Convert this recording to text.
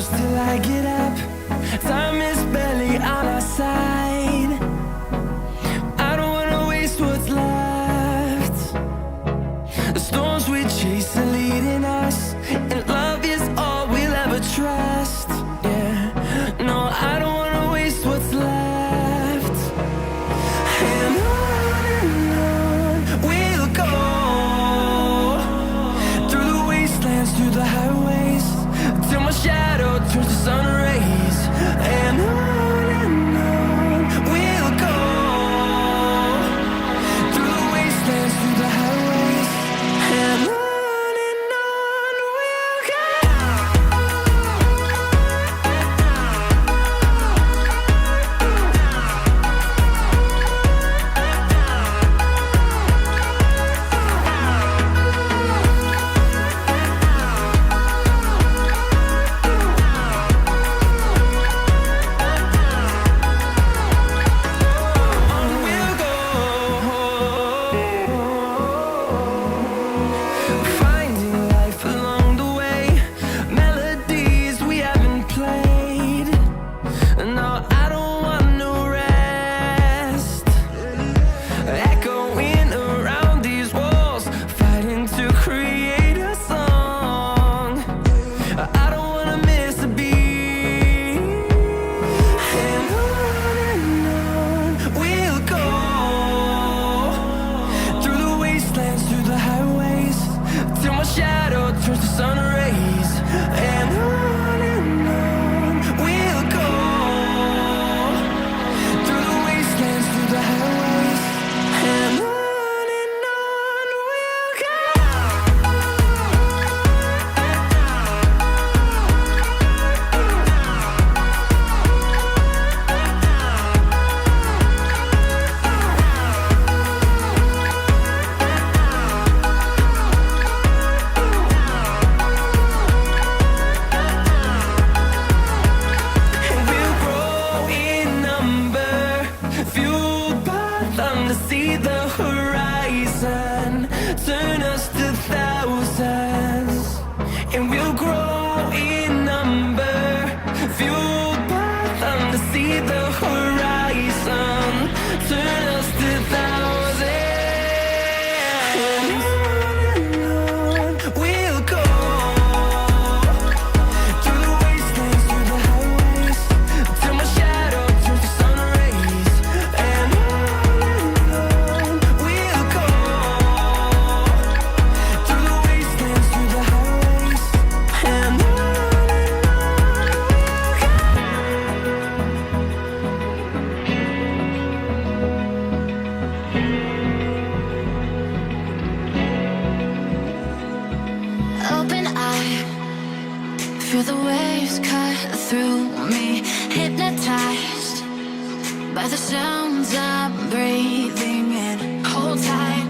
close till I get up. Time is barely on our side. I don't wanna waste what's left. The storms we chase are leading us, and love is all we'll ever trust. Yeah, no, I don't wanna waste what's left. And on we'll go, through the wastelands, through the highways, till my shadow turns to sun rays. And on we'll go, through the wastelands, through the highways, and on we'll go. Finding life along the way, melodies we haven't played. No, I don't want no rest. Echoing around these walls, fighting to create a song. I don't wanna miss a beat. And on we'll go, through the wastelands, through the highways, till my shadow turns to sun rays. And on we'll go, through the wastelands, through the highways, and on we'll go. And we'll grow in number, fueled by them to see the horizon, turn us to thousands. And we'll grow in number, fueled by them to see the horizon, turn us to thousands. And on we'll go, through the wastelands, through the highways, till my shadow turns to sun rays. And on we'll go, through the wastelands, through the highways, and on we'll go. Open eye, feel the waves cut through me, hypnotized by the sounds I'm breathing in. Hold tight,